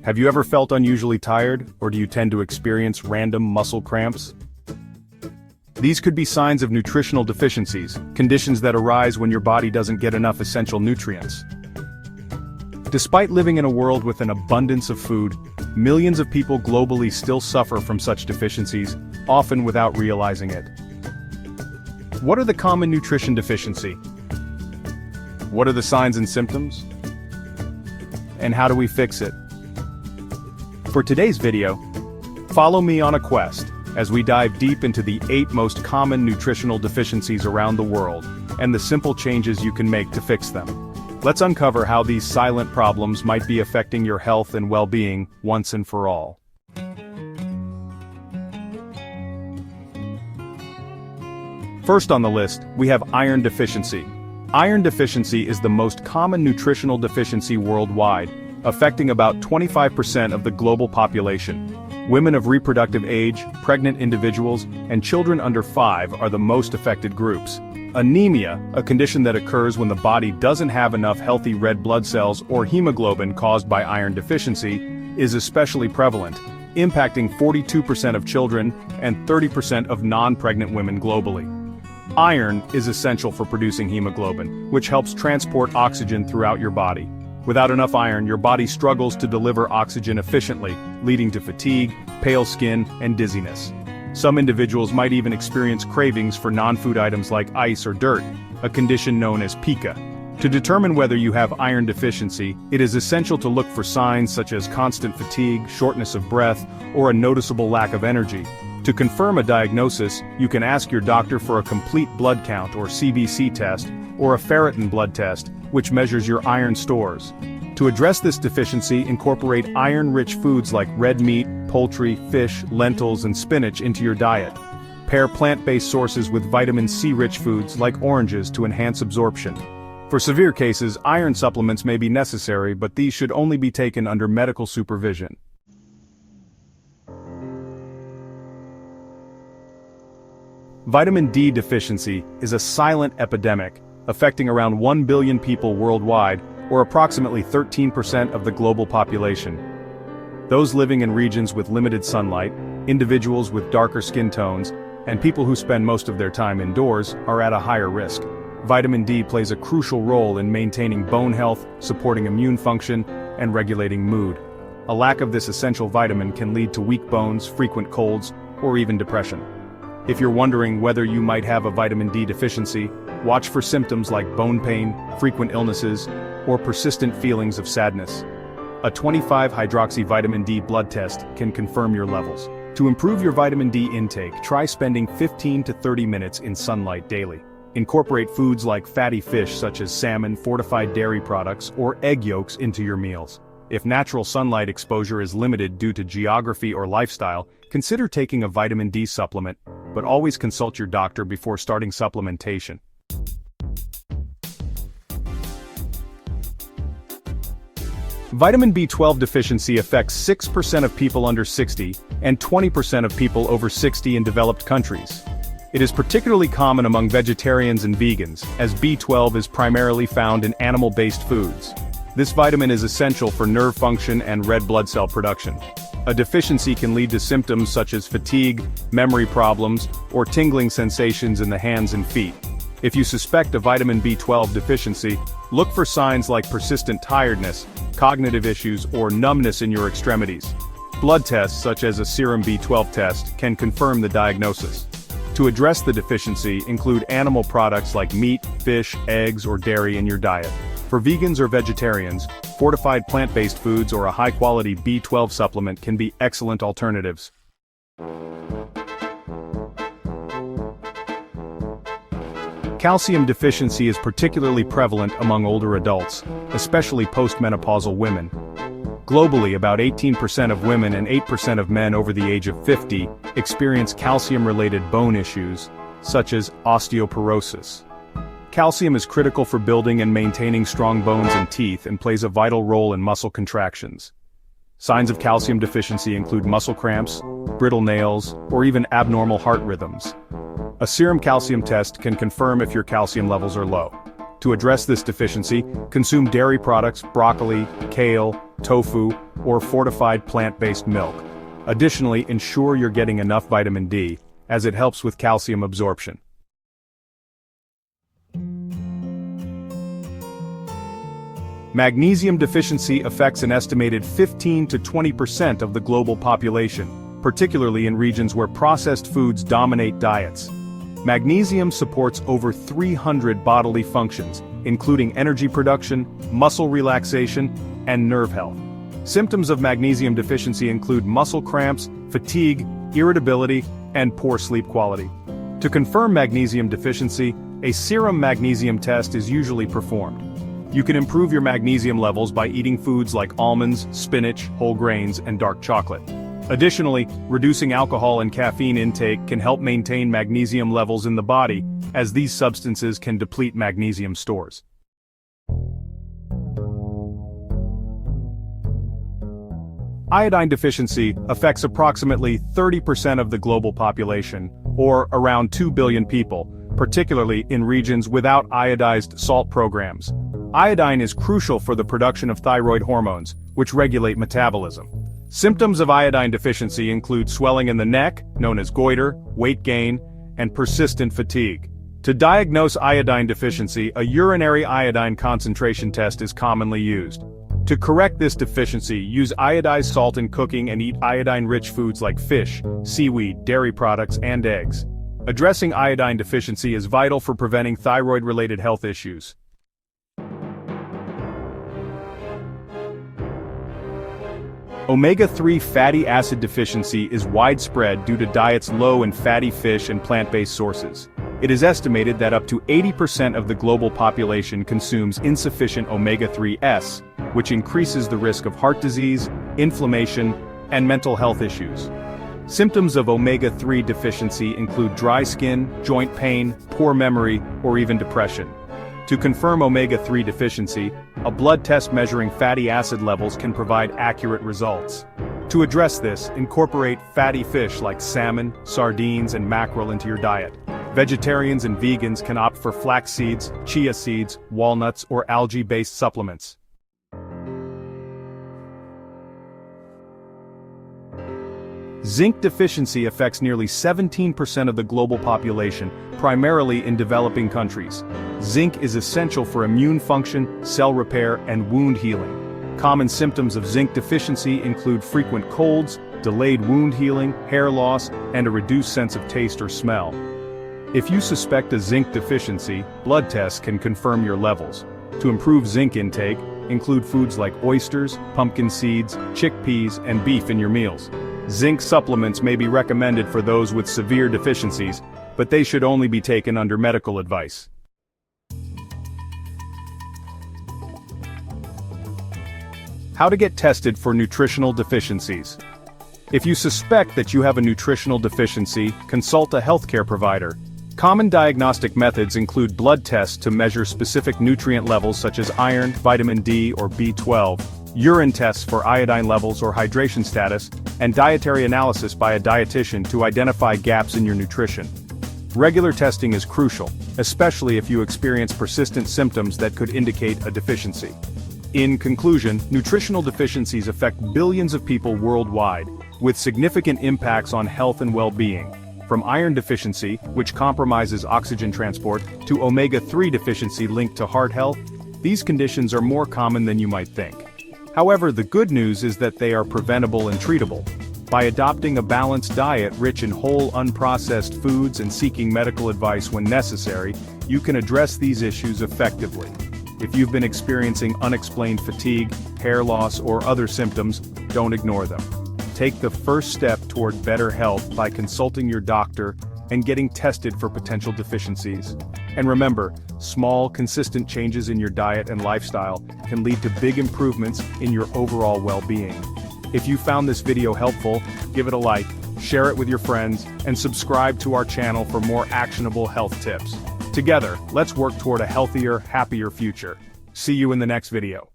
Have you ever felt unusually tired, or do you tend to experience random muscle cramps? These could be signs of nutritional deficiencies, conditions that arise when your body doesn't get enough essential nutrients. Despite living in a world with an abundance of food, millions of people globally still suffer from such deficiencies, often without realizing it. What are the common nutrition deficiency? What are the signs and symptoms? And how do we fix it? For today's video, follow me on a quest as we dive deep into the 8 most common nutritional deficiencies around the world and the simple changes you can make to fix them. Let's uncover how these silent problems might be affecting your health and well-being once and for all. First on the list, we have iron deficiency. Iron deficiency is the most common nutritional deficiency worldwide, affecting about 25% of the global population. Women of reproductive age, pregnant individuals, and children under 5 are the most affected groups. Anemia, a condition that occurs when the body doesn't have enough healthy red blood cells or hemoglobin caused by iron deficiency, is especially prevalent, impacting 42% of children and 30% of non-pregnant women globally. Iron is essential for producing hemoglobin, which helps transport oxygen throughout your body. Without enough iron, your body struggles to deliver oxygen efficiently, leading to fatigue, pale skin, and dizziness. Some individuals might even experience cravings for non-food items like ice or dirt, a condition known as pica. To determine whether you have iron deficiency, it is essential to look for signs such as constant fatigue, shortness of breath, or a noticeable lack of energy. To confirm a diagnosis, you can ask your doctor for a complete blood count or CBC test, or a ferritin blood test, which measures your iron stores. To address this deficiency, incorporate iron-rich foods like red meat, poultry, fish, lentils, and spinach into your diet. Pair plant-based sources with vitamin C-rich foods like oranges to enhance absorption. For severe cases, iron supplements may be necessary, but these should only be taken under medical supervision. Vitamin D deficiency is a silent epidemic, affecting around 1 billion people worldwide, or approximately 13% of the global population. Those living in regions with limited sunlight, individuals with darker skin tones, and people who spend most of their time indoors are at a higher risk. Vitamin D plays a crucial role in maintaining bone health, supporting immune function, and regulating mood. A lack of this essential vitamin can lead to weak bones, frequent colds, or even depression. If you're wondering whether you might have a vitamin D deficiency, watch for symptoms like bone pain, frequent illnesses, or persistent feelings of sadness. A 25-hydroxy vitamin D blood test can confirm your levels. To improve your vitamin D intake, try spending 15 to 30 minutes in sunlight daily. Incorporate foods like fatty fish such as salmon, fortified dairy products, or egg yolks into your meals. If natural sunlight exposure is limited due to geography or lifestyle, consider taking a vitamin D supplement, but always consult your doctor before starting supplementation. Vitamin B12 deficiency affects 6% of people under 60 and 20% of people over 60 in developed countries. It is particularly common among vegetarians and vegans, as B12 is primarily found in animal-based foods. This vitamin is essential for nerve function and red blood cell production. A deficiency can lead to symptoms such as fatigue, memory problems, or tingling sensations in the hands and feet. If you suspect a vitamin B12 deficiency, look for signs like persistent tiredness, cognitive issues, or numbness in your extremities. Blood tests such as a serum B12 test can confirm the diagnosis. To address the deficiency, include animal products like meat, fish, eggs, or dairy in your diet. For vegans or vegetarians, fortified plant-based foods or a high-quality B12 supplement can be excellent alternatives. Calcium deficiency is particularly prevalent among older adults, especially postmenopausal women. Globally, about 18% of women and 8% of men over the age of 50 experience calcium-related bone issues, such as osteoporosis. Calcium is critical for building and maintaining strong bones and teeth and plays a vital role in muscle contractions. Signs of calcium deficiency include muscle cramps, brittle nails, or even abnormal heart rhythms. A serum calcium test can confirm if your calcium levels are low. To address this deficiency, consume dairy products, broccoli, kale, tofu, or fortified plant-based milk. Additionally, ensure you're getting enough vitamin D, as it helps with calcium absorption. Magnesium deficiency affects an estimated 15 to 20% of the global population, particularly in regions where processed foods dominate diets. Magnesium supports over 300 bodily functions, including energy production, muscle relaxation, and nerve health. Symptoms of magnesium deficiency include muscle cramps, fatigue, irritability, and poor sleep quality. To confirm magnesium deficiency, a serum magnesium test is usually performed. You can improve your magnesium levels by eating foods like almonds, spinach, whole grains, and dark chocolate. Additionally, reducing alcohol and caffeine intake can help maintain magnesium levels in the body, as these substances can deplete magnesium stores. Iodine deficiency affects approximately 30% of the global population, or around 2 billion people, particularly in regions without iodized salt programs. Iodine is crucial for the production of thyroid hormones, which regulate metabolism. Symptoms of iodine deficiency include swelling in the neck, known as goiter, weight gain, and persistent fatigue. To diagnose iodine deficiency, a urinary iodine concentration test is commonly used. To correct this deficiency, use iodized salt in cooking and eat iodine-rich foods like fish, seaweed, dairy products, and eggs. Addressing iodine deficiency is vital for preventing thyroid-related health issues. Omega-3 fatty acid deficiency is widespread due to diets low in fatty fish and plant-based sources. It is estimated that up to 80% of the global population consumes insufficient omega-3s, which increases the risk of heart disease, inflammation, and mental health issues. Symptoms of omega-3 deficiency include dry skin, joint pain, poor memory, or even depression. To confirm omega-3 deficiency, a blood test measuring fatty acid levels can provide accurate results. To address this, incorporate fatty fish like salmon, sardines, and mackerel into your diet. Vegetarians and vegans can opt for flax seeds, chia seeds, walnuts, or algae-based supplements. Zinc deficiency affects nearly 17% of the global population, primarily in developing countries. Zinc is essential for immune function, cell repair, and wound healing. Common symptoms of zinc deficiency include frequent colds, delayed wound healing, hair loss, and a reduced sense of taste or smell. If you suspect a zinc deficiency, blood tests can confirm your levels. To improve zinc intake, include foods like oysters, pumpkin seeds, chickpeas, and beef in your meals. Zinc supplements may be recommended for those with severe deficiencies, but they should only be taken under medical advice. How to get tested for nutritional deficiencies. If you suspect that you have a nutritional deficiency, consult a healthcare provider. Common diagnostic methods include blood tests to measure specific nutrient levels such as iron, vitamin D, or B12, urine tests for iodine levels or hydration status, and dietary analysis by a dietitian to identify gaps in your nutrition. Regular testing is crucial, especially if you experience persistent symptoms that could indicate a deficiency. In conclusion, nutritional deficiencies affect billions of people worldwide, with significant impacts on health and well-being. From iron deficiency, which compromises oxygen transport, to omega-3 deficiency linked to heart health, these conditions are more common than you might think. However, the good news is that they are preventable and treatable. By adopting a balanced diet rich in whole unprocessed foods and seeking medical advice when necessary, you can address these issues effectively. If you've been experiencing unexplained fatigue, hair loss, or other symptoms, don't ignore them. Take the first step toward better health by consulting your doctor and getting tested for potential deficiencies. And remember, small, consistent changes in your diet and lifestyle can lead to big improvements in your overall well-being. If you found this video helpful, give it a like, share it with your friends, and subscribe to our channel for more actionable health tips. Together, let's work toward a healthier, happier future. See you in the next video.